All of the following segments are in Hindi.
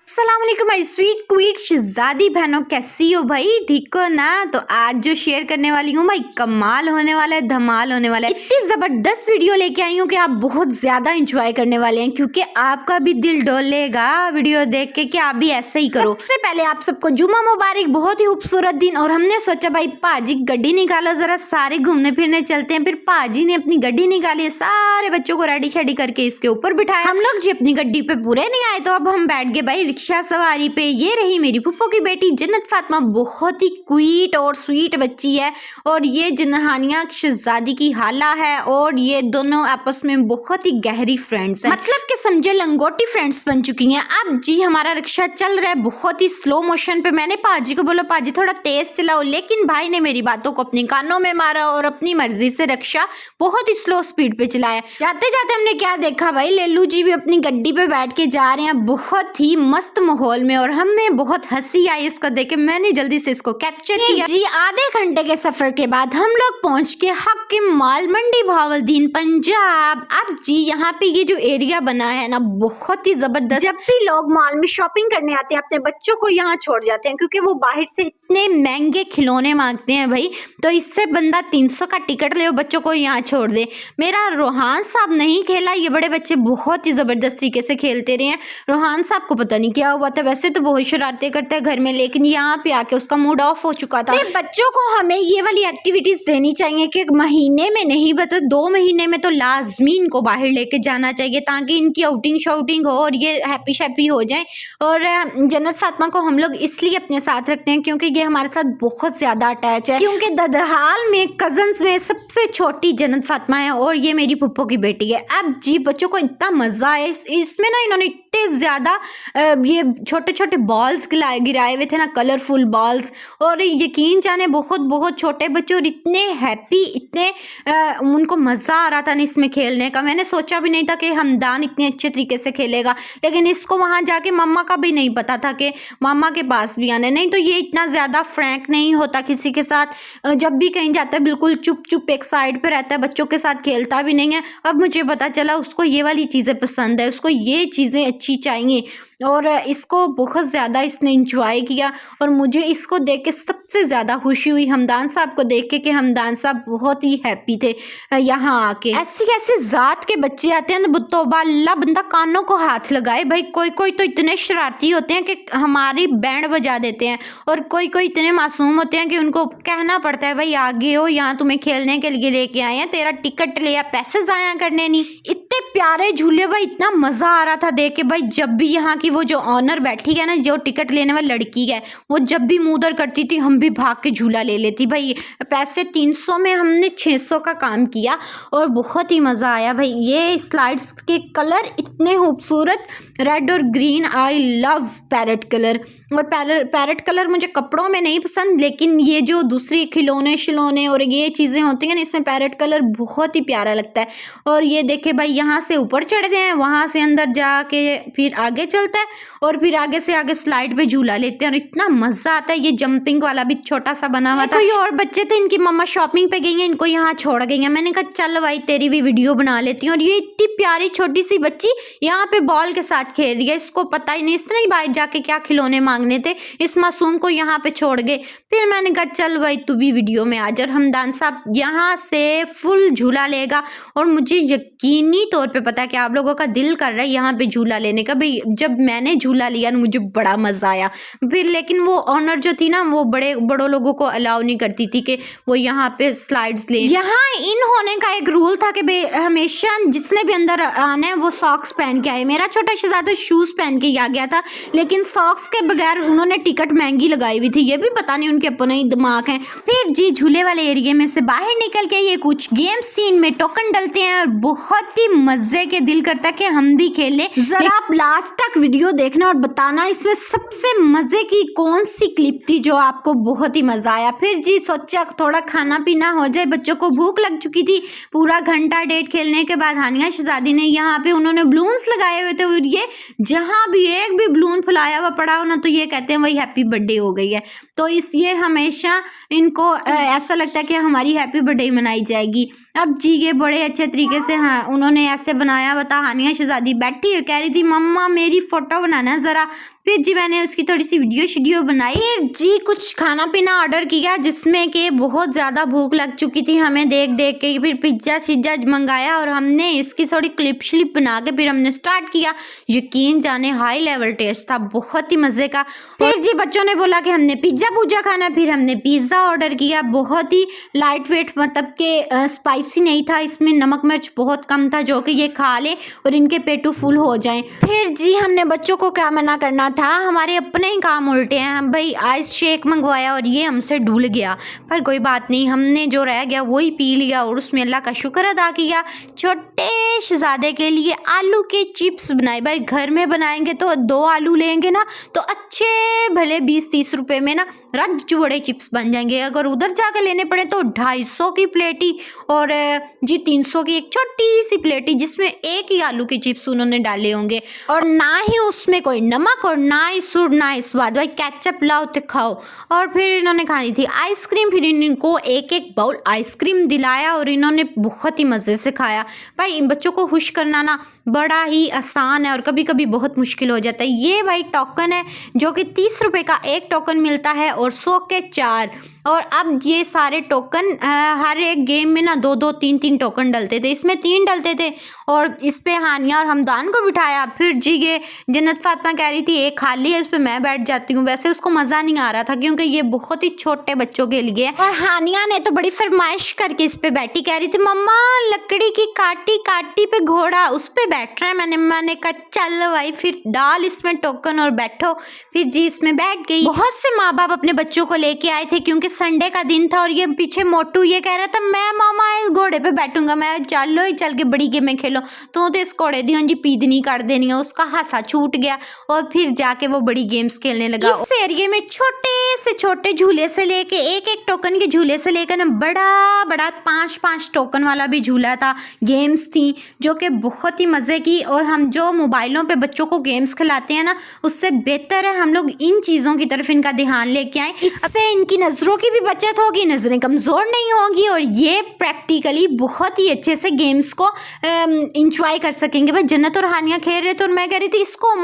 अस्सलाम वालेकुम माय स्वीट क्वीट शहजादी बहनों, कैसी हो भाई? ठीक हो ना? तो आज जो शेयर करने वाली हूँ भाई, कमाल होने वाला है, धमाल होने वाला है। इतनी ज़बरदस्त वीडियो लेके आई हूँ कि आप बहुत ज़्यादा इंजॉय करने वाले हैं, क्योंकि आपका भी दिल डोलेगा वीडियो देख के कि आप भी ऐसे ही करो। सबसे पहले आप सबको जुम्मा मुबारक, बहुत ही खूबसूरत दिन। और हमने सोचा भाई पाजी गड्डी निकालो, ज़रा सारे घूमने फिरने चलते हैं। फिर पाजी ने अपनी गड्डी निकाली, सारे बच्चों को रेडी शेडी करके इसके ऊपर बिठाया। हम लोग जी अपनी गड्डी पे पूरे नहीं आए, तो अब हम बैठ गए भाई रिक्शा सवारी पे। ये रही मेरी फुप्पो की बेटी जन्नत फातिमा, बहुत ही क्वीट और स्वीट बच्ची है। और ये जन्हानिया शहजादी की हाला है, और ये दोनों आपस में बहुत ही गहरी फ्रेंड्स हैं, मतलब कि समझे लंगोटी फ्रेंड्स बन चुकी हैं। अब जी हमारा रिक्शा चल रहा है बहुत ही स्लो मोशन पे। मैंने पाजी को बोला पाजी थोड़ा तेज चलाओ, लेकिन भाई ने मेरी बातों को अपने कानों में मारा और अपनी मर्जी से रिक्शा बहुत ही स्लो स्पीड पे चलाया। जाते जाते हमने क्या देखा भाई, लेलू जी भी अपनी गड्डी पे बैठ के जा रहे हैं बहुत ही मस्त माहौल में, और हमने बहुत हंसी आई इसको देख के। मैंने जल्दी से इसको कैप्चर किया। जी आधे घंटे के सफर के बाद हम लोग पहुंच के हकीम माल मंडी भावलदीन पंजाब। अब जी यहाँ पे ये जो एरिया बना है ना, बहुत ही जबरदस्त। जब भी लोग मॉल में शॉपिंग करने आते हैं अपने बच्चों को यहाँ छोड़ जाते हैं, क्योंकि वो बाहर से इतने महंगे खिलौने मांगते हैं भाई। तो इससे बंदा 300 का टिकट ले बच्चों को यहाँ छोड़ दे। मेरा रोहान साहब नहीं खेला, ये बड़े बच्चे बहुत ही जबरदस्त तरीके से खेलते रहे हैं। रोहान साहब को पता नहीं क्या हुआ था, वैसे तो बहुत शरारतें करते हैं घर में, लेकिन यहाँ पे आके उसका मूड ऑफ हो चुका था। बच्चों को हमें ये वाली एक्टिविटीज देनी चाहिए कि महीने में नहीं बता 2 महीने में तो लाजमी इनको बाहर लेके जाना चाहिए, ताकि इनकी आउटिंग शाउटिंग हो और ये हैप्पी शैप्पी हो जाए। और जन्नत फातिमा को हम लोग इसलिए अपने साथ रखते हैं क्योंकि ये हमारे साथ बहुत ज्यादा अटैच है, क्योंकि ददहाल में कजन्स में सबसे छोटी जन्नत फातिमा है और ये मेरी फुप्पो की बेटी है। अब जी बच्चों को इतना मजा है इसमें ना, इन्होंने इतने ज्यादा ये छोटे छोटे बॉल्स गिराए हुए थे ना, कलरफुल बॉल्स। और यकीन जाने बहुत बहुत छोटे बच्चे और इतने हैप्पी, इतने उनको मज़ा आ रहा था ना इसमें खेलने का। मैंने सोचा भी नहीं था कि हमदान इतने अच्छे तरीके से खेलेगा, लेकिन इसको वहाँ जाके मम्मा का भी नहीं पता था कि मामा के पास भी आना। नहीं तो ये इतना ज़्यादा फ्रैंक नहीं होता किसी के साथ, जब भी कहीं जाता है बिल्कुल चुप चुप एक साइड पे रहता है, बच्चों के साथ खेलता भी नहीं है। अब मुझे पता चला उसको ये वाली चीज़ें पसंद है, उसको ये चीज़ें अच्छी चाहिए, और इसको बहुत ज़्यादा इसने इंजॉय किया। और मुझे इसको देख के सबसे ज़्यादा खुशी हुई हमदान साहब को देख के कि हमदान साहब बहुत ही हैप्पी थे यहाँ आके। ऐसी ऐसी ज़ात के बच्चे आते हैं ना, तौबा अल्लाह बंदा कानों को हाथ लगाए भाई। कोई कोई तो इतने शरारती होते हैं कि हमारी बैंड बजा देते हैं, और कोई कोई इतने मासूम होते हैं कि उनको कहना पड़ता है भाई आगे हो, यहाँ तुम्हें खेलने के लिए लेके आए हैं, तेरा टिकट ले, पैसे ज़ाया करने नहीं। इतने प्यारे झूले भाई, इतना मज़ा आ रहा था देख के भाई। जब भी यहाँ की वो जो ऑनर बैठी है ना, जो टिकट लेने वाली लड़की है, वो जब भी मुँह उधर करती थी हम भी भाग के झूला ले लेती भाई। पैसे 300 में हमने 600 का काम किया और बहुत ही मज़ा आया भाई। ये स्लाइड्स के कलर इतने खूबसूरत, रेड और green. I love parrot colour. और पैरेट कलर मुझे कपड़ों में नहीं पसंद, लेकिन ये जो दूसरी खिलौने शिलौने और ये चीज़ें होती हैं ना, इसमें पैरेट कलर बहुत ही प्यारा लगता है। और ये देखे भाई, यहाँ से ऊपर चढ़ते हैं, वहाँ से अंदर जाके फिर आगे चलता है, और फिर आगे से आगे स्लाइड पे झूला लेते हैं, और इतना मज़ा आता है। ये जंपिंग वाला भी छोटा सा बना हुआ था। कोई और बच्चे थे, इनकी मम्मा शॉपिंग पे गई हैं, इनको यहाँ छोड़ गई हैं। मैंने कहा चल भाई तेरी भी वीडियो बना लेती हूँ। और ये इतनी प्यारी छोटी सी बच्ची यहाँ पे बॉल के साथ खेल रही है, इसको पता ही नहीं, इसने ही बाहर जाके क्या खिलौने मांगने थे, इस मासूम को यहाँ पे छोड़ गए। फिर मैंने कहा चल भाई तू भी वीडियो में आ जा। और हमदान साहब यहाँ से फुल झूला लेगा, और मुझे यकीनी तौर पे पता है कि आप लोगों का दिल कर रहा है यहाँ पे झूला लेने का भाई। जब मैंने झूला लिया ना, मुझे बड़ा मज़ा आया फिर, लेकिन वो ऑनर जो थी ना, वो बड़ों लोगों को अलाउ नहीं करती थी कि वो यहाँ पे स्लाइड्स लें। यहाँ इन होने का एक रूल था कि भाई हमेशा जिसने भी अंदर आना है वो सॉक्स पहन के आए। मेरा छोटा शहजादा शूज़ पहन के ही आ गया था, लेकिन सॉक्स के बगैर उन्होंने टिकट महंगी लगाई हुई थी। ये भी पता नहीं उनके अपने ही दिमाग हैं। फिर जी झूले वाले एरिया में से बाहर निकल के ये कुछ गेम सीन में टोकन डलते हैं, और बहुत ही मज़े के दिल करता है कि हम भी खेलें। जरा आप लास्ट तक वीडियो देखना और बताना इसमें सबसे मज़े की कौन सी क्लिप थी जो आपको बहुत ही मज़ा आया। फिर जी सोचा थोड़ा खाना पीना हो जाए, बच्चों को भूख लग चुकी थी। पूरा घंटा डेढ़ खेलने के बाद हानिया शहजादी ने यहाँ पे उन्होंने बलून्स लगाए हुए थे, और ये जहाँ भी एक भी बलून फुलाया हुआ पड़ा हो ना, तो ये कहते हैं वही हैप्पी बर्थडे हो गई है। तो इसलिए हमेशा इनको ऐसा लगता है कि हमारी हैप्पी बर्थडे मनाई जाएगी। अब जी ये बड़े अच्छे तरीके से हाँ उन्होंने ऐसे बनाया। बता हानिया शहजादी बैठी और कह रही थी मम्मा मेरी फ़ोटो बनाना ज़रा। फिर जी मैंने उसकी थोड़ी सी वीडियो बनाई। फिर जी कुछ खाना पीना ऑर्डर किया जिसमें कि बहुत ज़्यादा भूख लग चुकी थी हमें देख देख के। फिर पिज्ज़ा शिज्जा मंगाया और हमने इसकी थोड़ी क्लिप श्लिप बना के फिर हमने स्टार्ट किया। यकीन जाने हाई लेवल टेस्ट था, बहुत ही मज़े का। फिर जी बच्चों ने बोला कि हमने पिज्ज़ा पूजा खाना, फिर हमने पिज़्ज़ा ऑर्डर किया। बहुत ही लाइट वेट, मतलब कि स्पाइसी नहीं था, इसमें नमक मिर्च बहुत कम था जो कि ये खा ले और इनके पेटू फुल हो जाएं। फिर जी हमने बच्चों को क्या मना करना था, हमारे अपने ही काम उल्टे हैं। हम भाई आइस शेक मंगवाया और ये हमसे डूल गया, पर कोई बात नहीं, हमने जो रह गया वही पी लिया और उसमें अल्लाह का शुक्र अदा किया। छोटे शहजादे के लिए आलू के चिप्स बनाए। भाई घर में बनाएंगे तो 2 आलू लेंगे ना तो अच्छे भले 20-30 रुपए में ना रज्जू बड़े चिप्स बन जाएंगे। अगर उधर जाकर लेने पड़े तो 250 की प्लेटी और जी 300 की एक छोटी सी प्लेटी जिसमें एक ही आलू के चिप्स उन्होंने डाले होंगे और ना ही उसमें कोई नमक और ना ही सुर ना ही स्वाद। भाई केचप लाओ तो खाओ। और फिर इन्होंने खानी थी आइसक्रीम, फिर इनको एक एक बाउल आइसक्रीम दिलाया और इन्होंने बहुत ही मज़े से खाया। भाई इन बच्चों को खुश करना ना बड़ा ही आसान है और कभी कभी बहुत मुश्किल हो जाता है। ये भाई टोकन है जो कि 30 रुपए का एक टोकन मिलता है और 100 के 4। और अब ये सारे टोकन हर एक गेम में ना 2-2 3-3 टोकन डलते थे, इसमें 3 डलते थे और इस पे हानिया और हमदान को बिठाया। फिर जी ये जन्नत फातिमा कह रही थी एक खाली है, इस पे मैं बैठ जाती हूँ। वैसे उसको मज़ा नहीं आ रहा था क्योंकि ये बहुत ही छोटे बच्चों के लिए है। और हानिया ने तो बड़ी फरमाइश करके इस पे बैठी, कह रही थी मम्मा लकड़ी की काटी काटी पे घोड़ा उस पे बैठ रहा है। मैंने कहा चल भाई फिर डाल इसमें टोकन और बैठो। फिर जी इसमें बैठ गई। बहुत से माँ बाप अपने बच्चों को लेके आए थे क्योंकि संडे का दिन था और ये पीछे मोटू ये कह रहा था मैं मामा इस घोड़े पे बैठूंगा। मैं चलो ही चल के बड़ी गेमें खेलो, तो इस घोड़े दी जी पीदनी कर देनी है। उसका हासा छूट गया और फिर जाके वो बड़ी गेम्स खेलने लगा। इस एरिया में छोटे से छोटे झूले से लेके एक एक टोकन के झूले से लेकर ना बड़ा बड़ा 5-5 टोकन वाला भी झूला था। गेम्स थी जो कि बहुत ही मज़े की। और हम जो मोबाइलों पे बच्चों को गेम्स खिलाते हैं ना उससे बेहतर है हम लोग इन चीज़ों की तरफ इनका ध्यान लेके आएँ। इससे इनकी नज़रों की भी बचत होगी, नज़रें कमज़ोर नहीं होंगी और ये प्रैक्टिकली बहुत ही अच्छे से गेम्स को इंजॉय कर सकेंगे। भाई जन्नत और हानिया खेल रहे थे और मैं कह रही थी इसको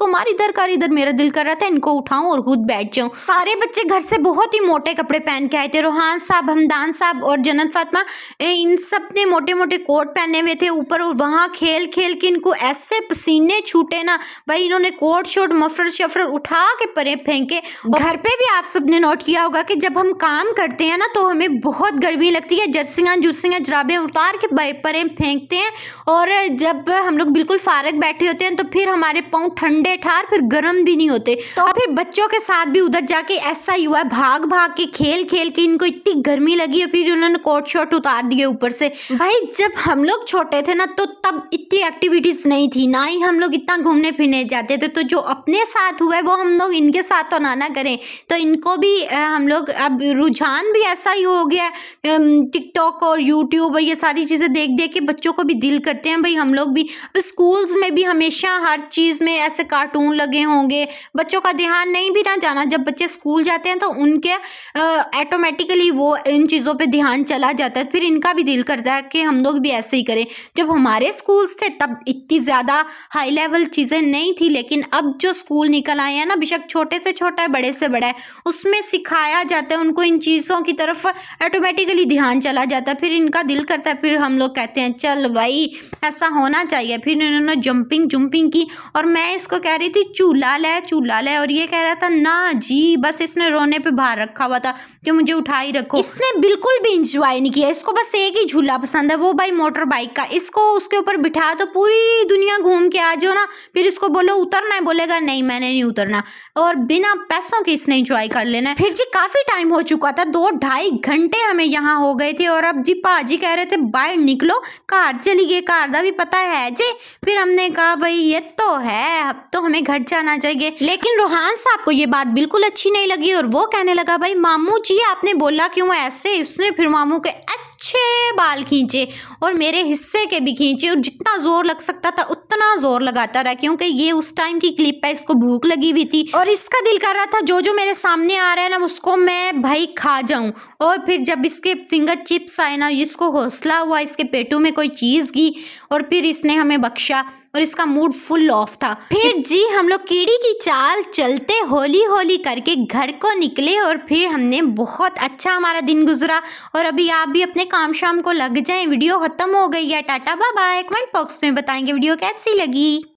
मार इधर कर इधर। मेरा दिल कर रहा था इनको उठाऊं और खुद बैठ जाऊं। सारे बच्चे घर से बहुत ही मोटे कपड़े पहन के आए थे। रोहान साहब, हमदान साहब और जन्नत फातिमा इन सब ने मोटे मोटे कोट पहने हुए थे ऊपर। और वहाँ खेल खेल के इनको ऐसे पसीने छूटे ना भाई, इन्होंने कोट शोट मफलर शफलर उठा के परे फेंके। घर पे भी आप सबने नोट किया होगा कि जब हम काम करते हैं ना तो हमें बहुत गर्मी लगती है, जर्सियाँ जुर्सियाँ जराबें उतार के परे फेंकते हैं। और जब हम लोग बिल्कुल फारग बैठे होते हैं तो फिर हमारे पाँव ठंडे ठार फिर गर्म भी नहीं होते। तो फिर बच्चों के साथ भी उधर जाके ऐसा ही हुआ, भाग भाग के खेल खेल के इनको इतनी गर्मी लगी और फिर उन्होंने कोट शॉट उतार दिए ऊपर से। भाई जब हम लोग छोटे थे ना तो तब इतनी एक्टिविटीज नहीं थी, ना ही हम लोग इतना घूमने फिरने जाते थे। तो जो अपने साथ हुआ है वो हम लोग इनके साथ तो ना करें। तो इनको भी हम लोग अब रुझान भी ऐसा ही हो गया, टिकटॉक और यूट्यूब और ये सारी चीज़ें देख देख के बच्चों को भी दिल करते हैं भाई हम लोग भी। स्कूल्स में भी हमेशा हर चीज़ में ऐसे कार्टून लगे होंगे, बच्चों का ध्यान नहीं भी ना जाना। जब बच्चे स्कूल जाते हैं तो उनके ऑटोमेटिकली वो इन चीज़ों पे ध्यान चला जाता है। फिर इनका भी दिल करता है कि हम लोग भी ऐसे ही करें। जब हमारे स्कूल्स थे तब इतनी ज़्यादा हाई लेवल चीज़ें नहीं थी, लेकिन अब जो स्कूल निकल आए हैं ना, बेशक छोटे से छोटा है बड़े से बड़ा है, उसमें सिखाया जाता है उनको इन चीज़ों की तरफ ऑटोमेटिकली ध्यान चला जाता है। फिर इनका दिल करता है, फिर हम लोग कहते हैं चल भाई ऐसा होना चाहिए। फिर इन्होंने जंपिंग की और मैं इसको कह रही थी चूल्हा ले और ये कह रहा था ना जी, बस इसने रोने पे बाहर रखा हुआ था कि मुझे उठा ही रखो। इसने बिल्कुल भी इंजॉय नहीं किया, इसको बस एक ही झूला पसंद है वो भाई मोटर बाइक का। इसको उसके ऊपर बिठा तो पूरी दुनिया घूम के आ जाओ ना, फिर इसको बोलो उतरना है, बोलेगा नहीं मैंने नहीं उतरना और बिना पैसों के इसने इंजॉय कर लेना है। फिर जी काफ़ी टाइम हो चुका था, 2-2.5 घंटे हमें यहाँ हो गए थे और अब जी पाजी कह रहे थे बाहर निकलो, कार चली गई, कार का भी पता है जी। फिर हमने कहा भाई ये तो है, अब तो हमें घर जाना चाहिए। लेकिन रोहान साहब को ये बात बिल्कुल अच्छी नहीं लगी और वो कहने लगा भाई मामू जी आपने बोला क्यों ऐसे। उसने फिर मामू के अच्छे बाल खींचे और मेरे हिस्से के भी खींचे और जितना जोर लग सकता था उतना जोर लगाता रहा, क्योंकि ये उस टाइम की क्लिप है, इसको भूख लगी हुई थी और इसका दिल कर रहा था जो मेरे सामने आ रहा है ना उसको मैं भाई खा जाऊं। और फिर जब इसके फिंगर चिप्स आए ना, इसको हौसला हुआ, इसके पेटों में कोई चीज़ गई और फिर इसने हमें बख्शा और इसका मूड फुल ऑफ था। फिर जी हम लोग कीड़ी की चाल चलते होली होली करके घर को निकले और फिर हमने बहुत अच्छा हमारा दिन गुजरा। और अभी आप भी अपने काम शाम को लग जाएं। वीडियो खत्म हो गई है। Tata bye bye. Comment box में बताएंगे वीडियो कैसी लगी।